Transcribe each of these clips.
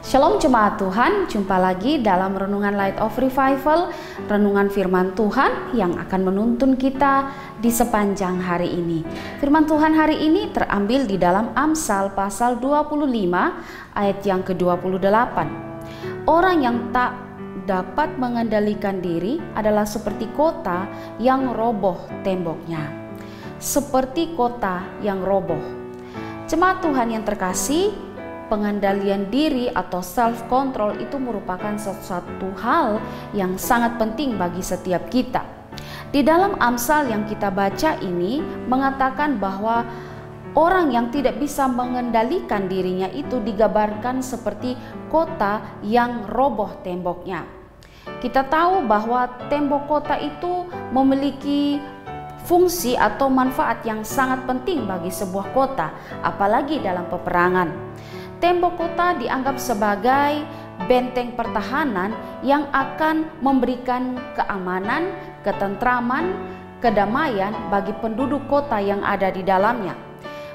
Shalom jemaat Tuhan, jumpa lagi dalam Renungan Light of Revival, renungan firman Tuhan yang akan menuntun kita di sepanjang hari ini. Firman Tuhan hari ini terambil di dalam Amsal pasal 25 ayat yang ke-28. Orang yang tak dapat mengendalikan diri adalah seperti kota yang roboh temboknya. Seperti kota yang roboh. Jemaat Tuhan yang terkasih, pengendalian diri atau self control itu merupakan sesuatu hal yang sangat penting bagi setiap kita. Di dalam Amsal yang kita baca ini mengatakan bahwa orang yang tidak bisa mengendalikan dirinya itu digambarkan seperti kota yang roboh temboknya. Kita tahu bahwa tembok kota itu memiliki fungsi atau manfaat yang sangat penting bagi sebuah kota, apalagi dalam peperangan. Tembok kota dianggap sebagai benteng pertahanan yang akan memberikan keamanan, ketentraman, kedamaian bagi penduduk kota yang ada di dalamnya.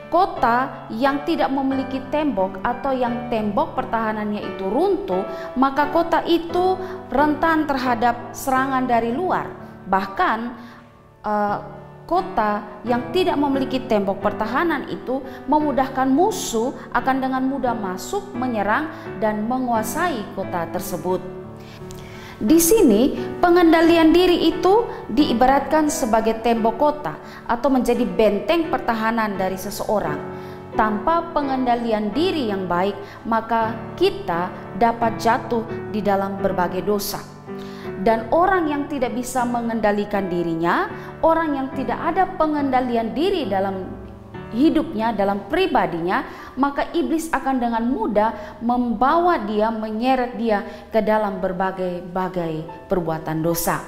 Kota yang tidak memiliki tembok atau yang tembok pertahanannya itu runtuh, maka kota itu rentan terhadap serangan dari luar. Bahkan kota yang tidak memiliki tembok pertahanan itu memudahkan musuh akan dengan mudah masuk, menyerang, dan menguasai kota tersebut. Di sini pengendalian diri itu diibaratkan sebagai tembok kota atau menjadi benteng pertahanan dari seseorang. Tanpa pengendalian diri yang baik, maka kita dapat jatuh di dalam berbagai dosa. Dan orang yang tidak bisa mengendalikan dirinya, orang yang tidak ada pengendalian diri dalam hidupnya, dalam pribadinya, maka iblis akan dengan mudah membawa dia, menyeret dia ke dalam berbagai perbuatan dosa.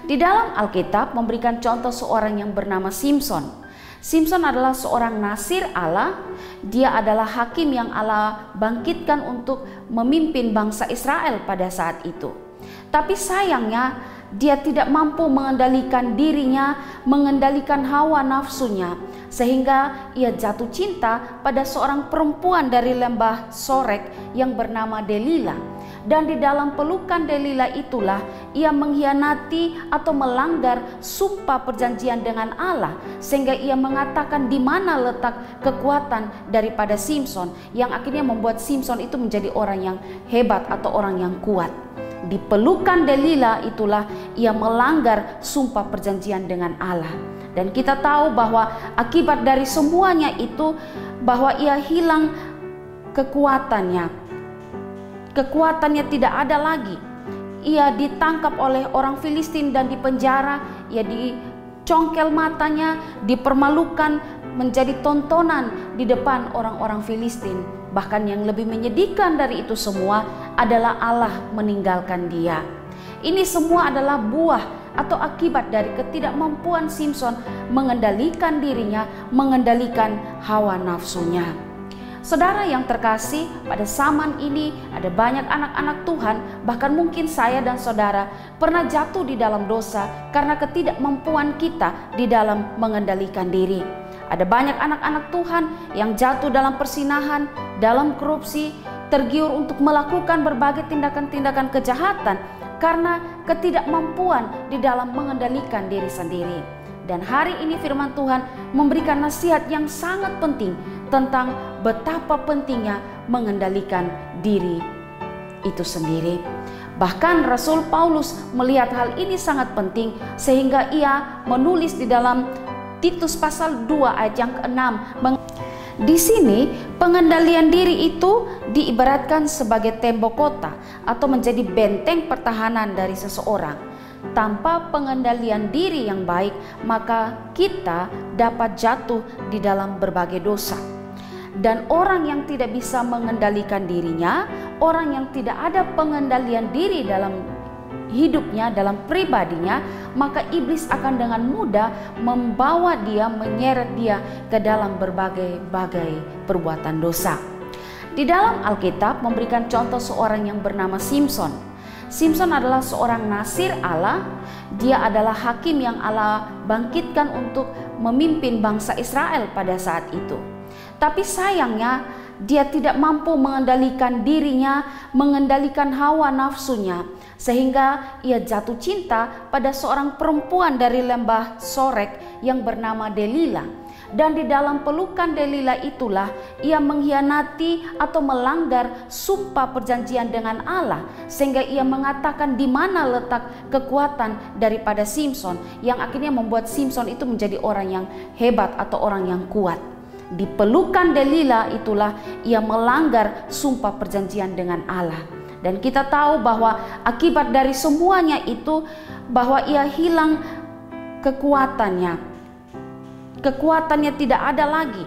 Di dalam Alkitab memberikan contoh seorang yang bernama Simson. Simson adalah seorang nasir Allah. Dia adalah hakim yang Allah bangkitkan untuk memimpin bangsa Israel pada saat itu. Tapi sayangnya dia tidak mampu mengendalikan dirinya, mengendalikan hawa nafsunya, sehingga ia jatuh cinta pada seorang perempuan dari lembah Sorek yang bernama Delila. Dan di dalam pelukan Delila itulah ia mengkhianati atau melanggar sumpah perjanjian dengan Allah, sehingga ia mengatakan di mana letak kekuatan daripada Simson, yang akhirnya membuat Simson itu menjadi orang yang hebat atau orang yang kuat. Di pelukan Delila itulah ia melanggar sumpah perjanjian dengan Allah. Dan kita tahu bahwa akibat dari semuanya itu bahwa ia hilang kekuatannya. Kekuatannya tidak ada lagi. Ia ditangkap oleh orang Filistin dan dipenjara. Ia dicongkel matanya, dipermalukan, menjadi tontonan di depan orang-orang Filistin. Bahkan yang lebih menyedihkan dari itu semua adalah Allah meninggalkan dia. Ini semua adalah buah atau akibat dari ketidakmampuan Simson mengendalikan dirinya, mengendalikan hawa nafsunya. Saudara yang terkasih, pada zaman ini ada banyak anak-anak Tuhan, bahkan mungkin saya dan saudara pernah jatuh di dalam dosa karena ketidakmampuan kita di dalam mengendalikan diri. Ada banyak anak-anak Tuhan yang jatuh dalam persinahan, dalam korupsi, tergiur untuk melakukan berbagai tindakan-tindakan kejahatan karena ketidakmampuan di dalam mengendalikan diri sendiri. Dan hari ini firman Tuhan memberikan nasihat yang sangat penting tentang betapa pentingnya mengendalikan diri itu sendiri. Bahkan Rasul Paulus melihat hal ini sangat penting sehingga ia menulis di dalam Titus pasal 2 ayat yang ke-6. Di sini pengendalian diri itu diibaratkan sebagai tembok kota atau menjadi benteng pertahanan dari seseorang. Tanpa pengendalian diri yang baik, maka kita dapat jatuh di dalam berbagai dosa. Dan orang yang tidak bisa mengendalikan dirinya, orang yang tidak ada pengendalian diri dalam hidupnya, dalam pribadinya, maka iblis akan dengan mudah membawa dia, menyeret dia ke dalam berbagai perbuatan dosa. Di dalam Alkitab memberikan contoh seorang yang bernama Simson. Simson adalah seorang nasir Allah. Dia adalah hakim yang Allah bangkitkan untuk memimpin bangsa Israel pada saat itu. Tapi sayangnya dia tidak mampu mengendalikan dirinya, mengendalikan hawa nafsunya, sehingga ia jatuh cinta pada seorang perempuan dari lembah Sorek yang bernama Delila. Dan di dalam pelukan Delila itulah ia mengkhianati atau melanggar sumpah perjanjian dengan Allah, sehingga ia mengatakan di mana letak kekuatan daripada Simson, yang akhirnya membuat Simson itu menjadi orang yang hebat atau orang yang kuat. Di pelukan Delila itulah ia melanggar sumpah perjanjian dengan Allah. Dan kita tahu bahwa akibat dari semuanya itu bahwa ia hilang kekuatannya. Kekuatannya tidak ada lagi.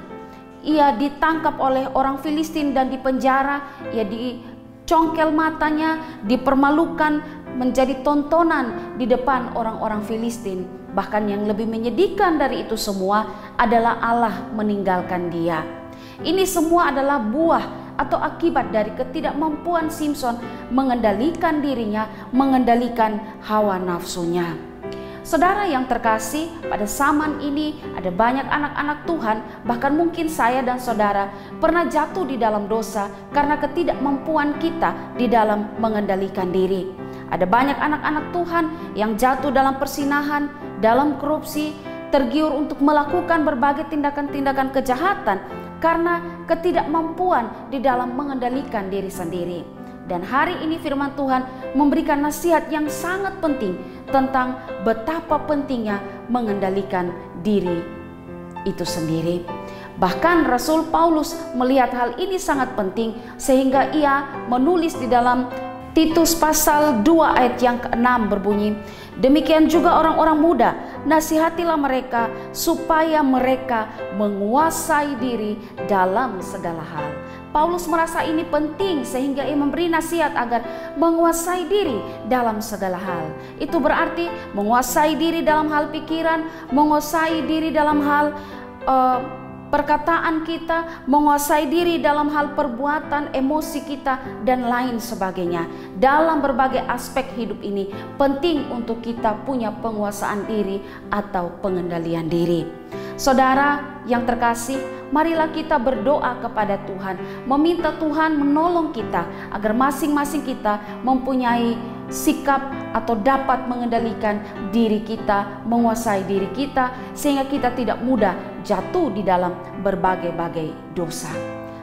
Ia ditangkap oleh orang Filistin dan dipenjara. Ia dicongkel matanya, dipermalukan, menjadi tontonan di depan orang-orang Filistin. Bahkan yang lebih menyedihkan dari itu semua adalah Allah meninggalkan dia. Ini semua adalah buah atau akibat dari ketidakmampuan Simson mengendalikan dirinya, mengendalikan hawa nafsunya. Saudara yang terkasih, pada zaman ini ada banyak anak-anak Tuhan, bahkan mungkin saya dan saudara pernah jatuh di dalam dosa karena ketidakmampuan kita di dalam mengendalikan diri. Ada banyak anak-anak Tuhan yang jatuh dalam persinahan, dalam korupsi, tergiur untuk melakukan berbagai tindakan-tindakan kejahatan karena ketidakmampuan di dalam mengendalikan diri sendiri. Dan hari ini firman Tuhan memberikan nasihat yang sangat penting tentang betapa pentingnya mengendalikan diri itu sendiri. Bahkan Rasul Paulus melihat hal ini sangat penting sehingga ia menulis di dalam Titus pasal 2 ayat yang ke-6 berbunyi, demikian juga orang-orang muda, nasihatilah mereka supaya mereka menguasai diri dalam segala hal. Paulus merasa ini penting sehingga ia memberi nasihat agar menguasai diri dalam segala hal. Itu berarti menguasai diri dalam hal pikiran, menguasai diri dalam hal perkataan kita, menguasai diri dalam hal perbuatan, emosi kita, dan lain sebagainya. Dalam berbagai aspek hidup ini penting untuk kita punya penguasaan diri atau pengendalian diri. Saudara yang terkasih, marilah kita berdoa kepada Tuhan, meminta Tuhan menolong kita agar masing-masing kita mempunyai sikap atau dapat mengendalikan diri kita, menguasai diri kita, sehingga kita tidak mudah jatuh di dalam berbagai-bagai dosa.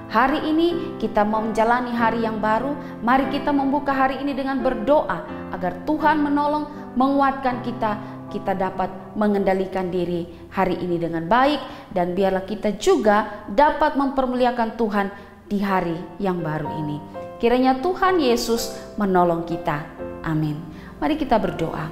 Hari ini kita mau menjalani hari yang baru. Mari kita membuka hari ini dengan berdoa agar Tuhan menolong, menguatkan kita dapat mengendalikan diri hari ini dengan baik, dan biarlah kita juga dapat mempermuliakan Tuhan di hari yang baru ini. Kiranya Tuhan Yesus menolong kita. Amin. Mari kita berdoa.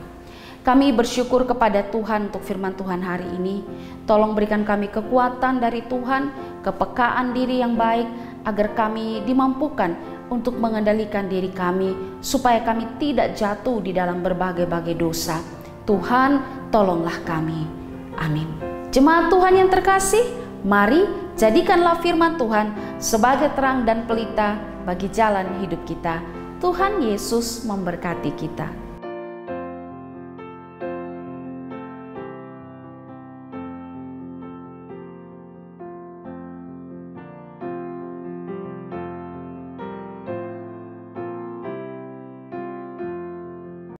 Kami bersyukur kepada Tuhan untuk firman Tuhan hari ini. Tolong berikan kami kekuatan dari Tuhan, kepekaan diri yang baik, agar kami dimampukan untuk mengendalikan diri kami, supaya kami tidak jatuh di dalam berbagai-bagai dosa. Tuhan, tolonglah kami. Amin. Jemaat Tuhan yang terkasih, mari jadikanlah firman Tuhan sebagai terang dan pelita bagi jalan hidup kita. Tuhan Yesus memberkati kita.